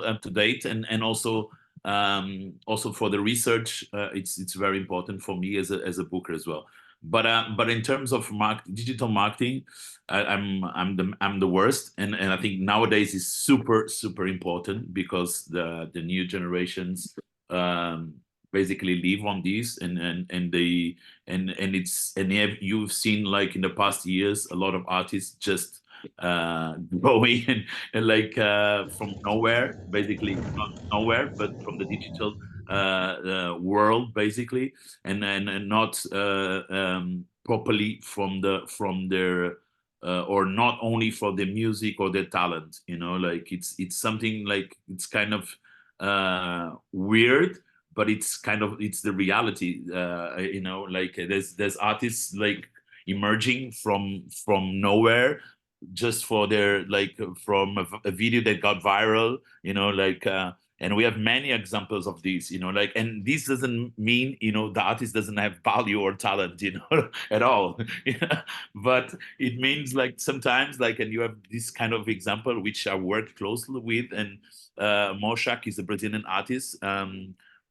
up to date, and also for the research, it's very important for me as a booker as well. But in terms of digital marketing, I'm the worst, and I think nowadays is super important because the new generations basically live on this, you've seen, like, in the past years, a lot of artists just growing and like from nowhere, basically not nowhere, but from the digital world, basically, and not properly from their or not only for the music or their talent, like it's something like, it's kind of weird, but it's the reality, like there's artists like emerging from nowhere, just for their, like, from a video that got viral, like and we have many examples of this, like, and this doesn't mean, the artist doesn't have value or talent, at all. But it means, like, sometimes, like, and you have this kind of example, which I work closely with, and Moshak is a Brazilian artist,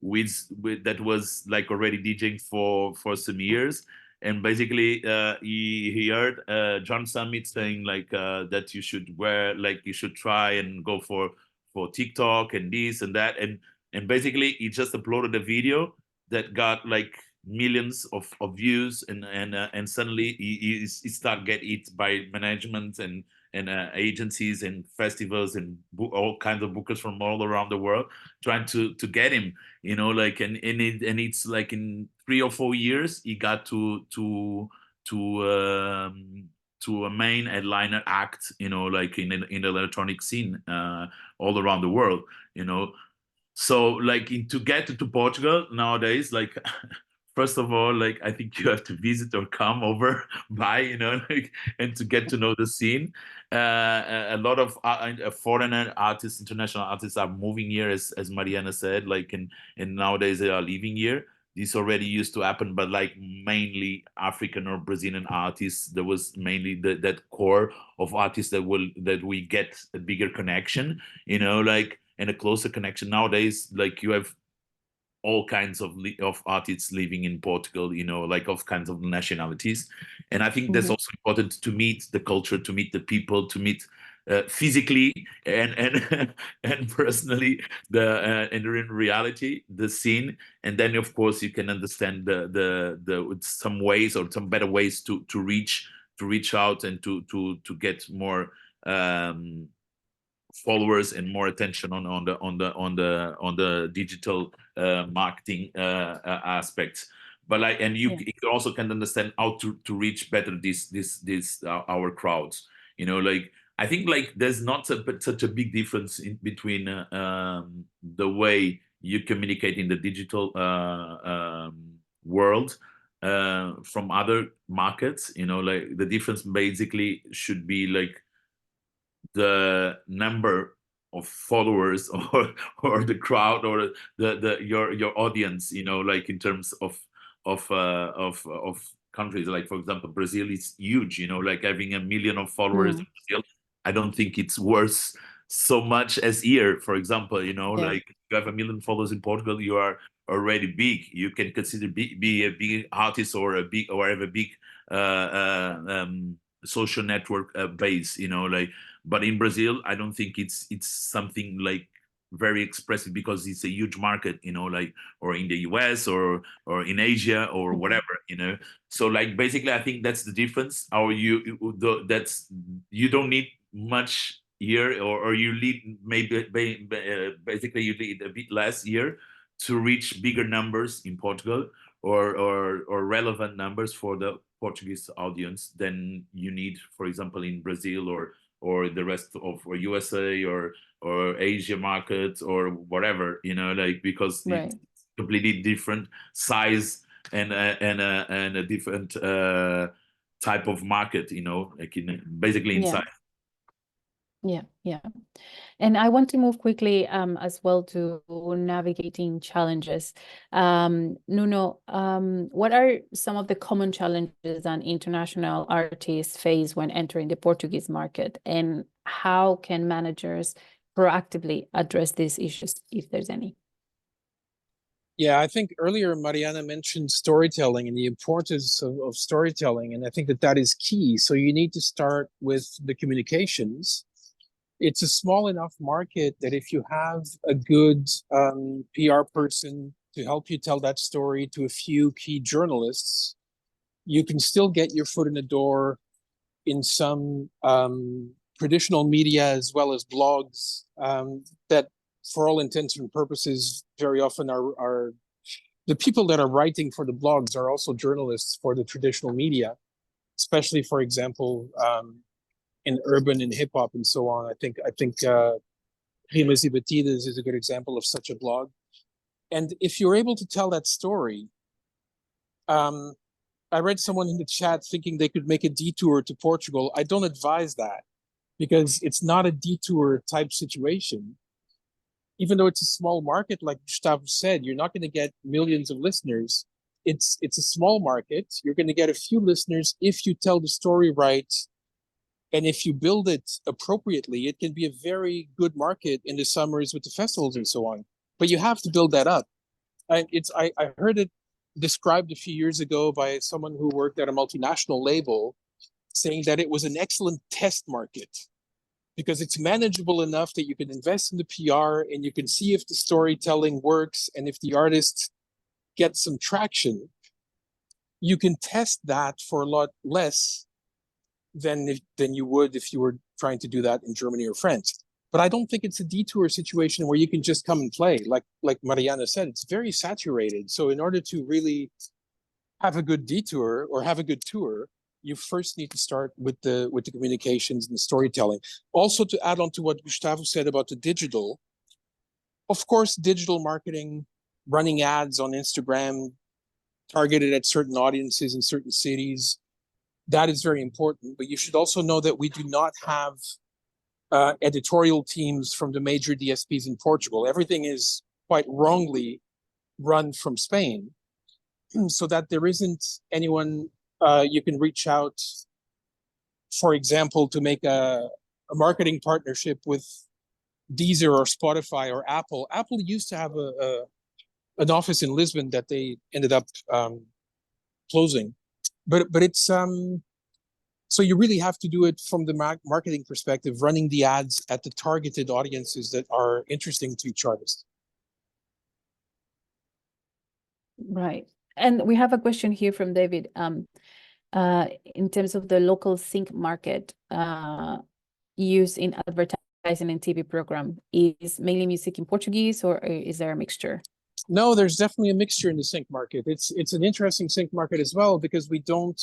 with that was, like, already DJing for some years. And basically, he heard John Summit saying, like, that you should try and go for TikTok and this and that, and basically he just uploaded a video that got like millions of views, and suddenly he started get hit by management and agencies and festivals and all kinds of bookers from all around the world trying to get him, like, and it's like in 3 or 4 years he got to a main headliner act, like in the electronic scene all around the world, So, like, to get to Portugal nowadays, like, first of all, like, I think you have to visit or come over by, like, and to get to know the scene. A lot of foreigner artists, international artists are moving here, as Mariana said, like, and nowadays they are living here. This already used to happen, but like mainly African or Brazilian artists. There was mainly that core of artists that we get a bigger connection, like, and a closer connection. Nowadays, like, you have all kinds of artists living in Portugal, like of kinds of nationalities. And I think that's also important, to meet the culture, to meet the people, to meet physically and and personally and in reality the scene. And then, of course, you can understand the some ways, or some better ways to reach out and to get more followers and more attention on the digital marketing aspects. But like, and you also can understand how to reach better this our crowds. Like, I think, like, there's not such a big difference between the way you communicate in the digital world from other markets. Like, the difference basically should be like the number of followers or the crowd or your audience, like, in terms of countries. Like, for example, Brazil is huge, like, having 1 million of followers in Brazil, I don't think it's worth so much as here, for example. Like, you have 1 million followers in Portugal, you are already big. You can consider be a big artist, or have a big social network base, like. But in Brazil, I don't think it's something like very expressive, because it's a huge market, like, or in the US or in Asia or whatever, So, like, basically, I think that's the difference. You don't need much year, or you lead maybe basically you lead a bit less year to reach bigger numbers in Portugal, or relevant numbers for the Portuguese audience than you need, for example, in Brazil, or the rest of USA, or Asia market, or whatever, like, because Right. it's completely different size, and a different type of market, like basically Yeah. inside. Yeah. And I want to move quickly as well to navigating challenges. Nuno, what are some of the common challenges that international artists face when entering the Portuguese market, and how can managers proactively address these issues if there's any? Yeah, I think earlier Mariana mentioned storytelling and the importance of storytelling, and I think that is key. So you need to start with the communications. It's a small enough market that if you have a good PR person to help you tell that story to a few key journalists, you can still get your foot in the door in some traditional media as well as blogs that, for all intents and purposes, very often are the people that are writing for the blogs are also journalists for the traditional media, especially, for example, in urban and hip hop and so on. I think Rimas e Batidas is a good example of such a blog. And if you're able to tell that story, I read someone in the chat thinking they could make a detour to Portugal. I don't advise that, because it's not a detour type situation. Even though it's a small market, like Gustavo said, you're not going to get millions of listeners. It's a small market. You're going to get a few listeners if you tell the story right. And if you build it appropriately, it can be a very good market in the summers with the festivals and so on. But you have to build that up. I heard it described a few years ago by someone who worked at a multinational label, saying that it was an excellent test market because it's manageable enough that you can invest in the PR and you can see if the storytelling works, and if the artist gets some traction, you can test that for a lot less than you would if you were trying to do that in Germany or France. But I don't think it's a detour situation where you can just come and play. Like Mariana said, it's very saturated. So in order to really have a good detour or have a good tour, you first need to start with the communications and the storytelling. Also, to add on to what Gustavo said about the digital, of course, digital marketing, running ads on Instagram targeted at certain audiences in certain cities, that is very important. But you should also know that we do not have editorial teams from the major DSPs in Portugal. Everything is quite wrongly run from Spain, so that there isn't anyone you can reach out, for example, to make a marketing partnership with Deezer or Spotify or Apple. Apple used to have an office in Lisbon that they ended up closing. But it's so you really have to do it from the marketing perspective, running the ads at the targeted audiences that are interesting to each artist. Right. And we have a question here from David. In terms of the local sync market used in advertising and TV program, is mainly music in Portuguese, or is there a mixture? No, there's definitely a mixture in the sync market. It's an interesting sync market as well, because we don't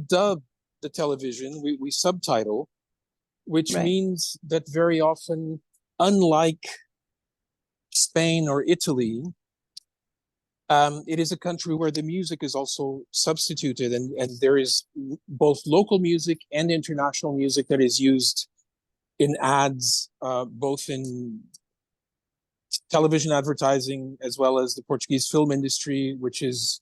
dub the television, we subtitle, which means that very often, unlike Spain or Italy, it is a country where the music is also substituted, and there is both local music and international music that is used in ads, both in television advertising as well as the Portuguese film industry, which is,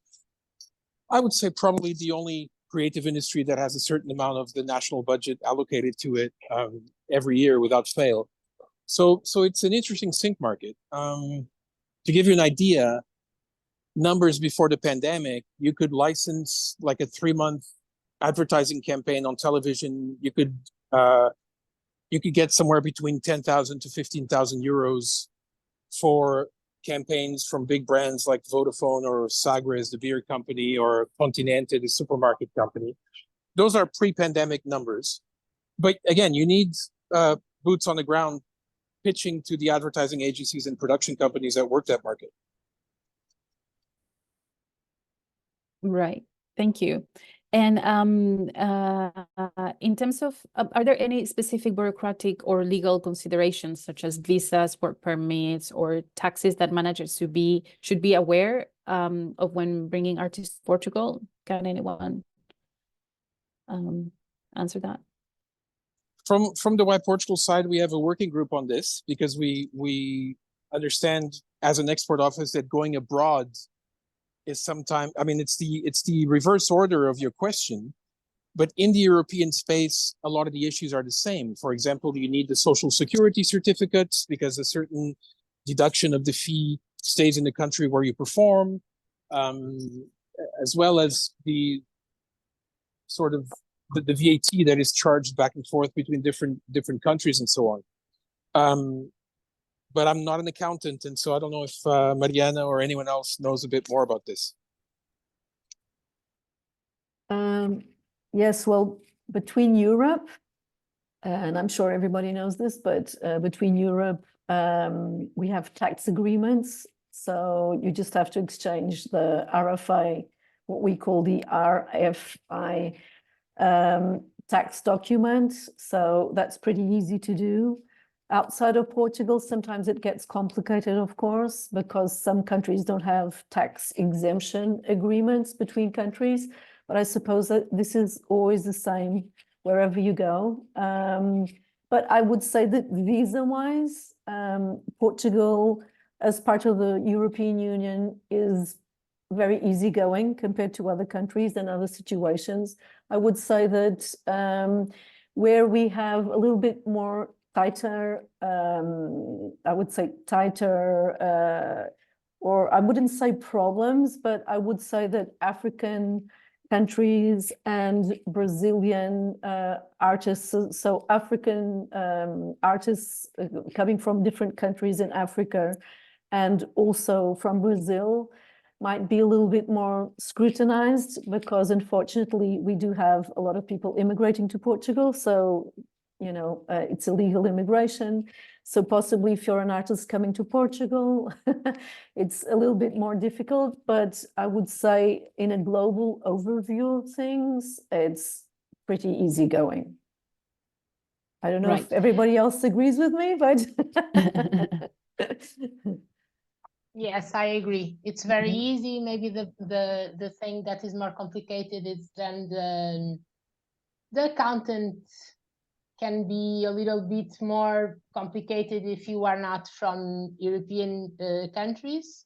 I would say, probably the only creative industry that has a certain amount of the national budget allocated to it every year without fail. So it's an interesting sync market. To give you an idea, numbers before the pandemic, you could license like a 3-month advertising campaign on television. You could get somewhere between 10,000 to 15,000 euros for campaigns from big brands like Vodafone or Sagres, the beer company, or Continente, the supermarket company. Those are pre-pandemic numbers. but again, you need boots on the ground pitching to the advertising agencies and production companies that work that market. Right. Thank you. And in terms of, are there any specific bureaucratic or legal considerations such as visas, work permits, or taxes that managers should be aware of when bringing artists to Portugal? Can anyone answer that? From the Why Portugal side, we have a working group on this because we understand as an export office that going abroad is sometimes, I mean, it's the reverse order of your question, but in the European space, a lot of the issues are the same. For example, you need the social security certificates because a certain deduction of the fee stays in the country where you perform, as well as the sort of the VAT that is charged back and forth between different countries and so on. But I'm not an accountant, and so I don't know if Mariana or anyone else knows a bit more about this. Yes, well, between Europe, and I'm sure everybody knows this, but between Europe, we have tax agreements. So you just have to exchange the RFI, what we call the RFI tax document. So that's pretty easy to do. Outside of Portugal, sometimes it gets complicated, of course, because some countries don't have tax exemption agreements between countries. But I suppose that this is always the same wherever you go. But I would say that visa-wise, Portugal, as part of the European Union, is very easygoing compared to other countries and other situations. I would say that where we have a little bit more tighter, I would say tighter, or I wouldn't say problems, but I would say that African countries and Brazilian artists, so African artists coming from different countries in Africa and also from Brazil might be a little bit more scrutinized because unfortunately we do have a lot of people immigrating to Portugal. So, you know, it's illegal immigration. So possibly if you're an artist coming to Portugal, it's a little bit more difficult, but I would say in a global overview of things, it's pretty easygoing. I don't know if everybody else agrees with me, but yes, I agree. It's very easy. Maybe the thing that is more complicated is then the accountant can be a little bit more complicated if you are not from European countries.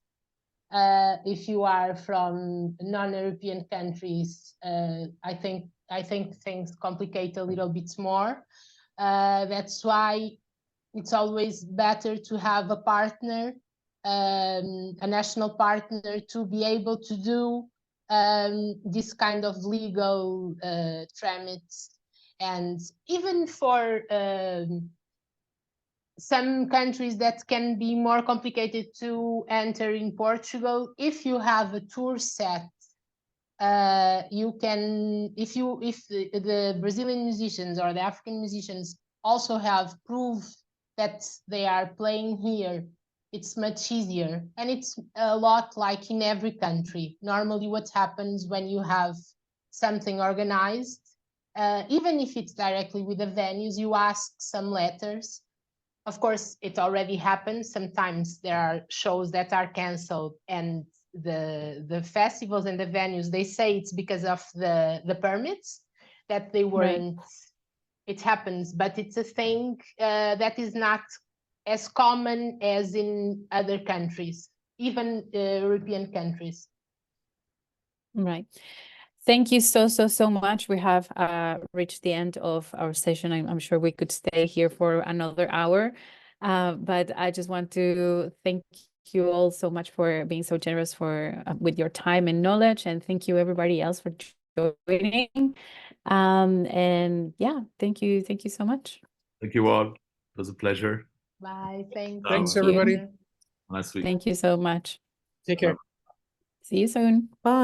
If you are from non-European countries, I think things complicate a little bit more. That's why it's always better to have a partner, a national partner, to be able to do this kind of legal tramites. And even for some countries that can be more complicated to enter in Portugal, if you have a tour set, you can, if the Brazilian musicians or the African musicians also have proof that they are playing here, it's much easier. And it's a lot like in every country. Normally what happens when you have something organized, even if it's directly with the venues, you ask some letters. Of course, it already happens. Sometimes there are shows that are canceled and the festivals and the venues, they say it's because of the permits that they weren't, it happens, but it's a thing that is not as common as in other countries, even European countries. Right. Thank you so much. We have reached the end of our session. I'm sure we could stay here for another hour, but I just want to thank you all so much for being so generous with your time and knowledge, and thank you everybody else for joining. And yeah, thank you so much. Thank you all. It was a pleasure. Bye. Thanks. Thanks, everybody. Nice week. Thank you so much. Take care. See you soon. bye.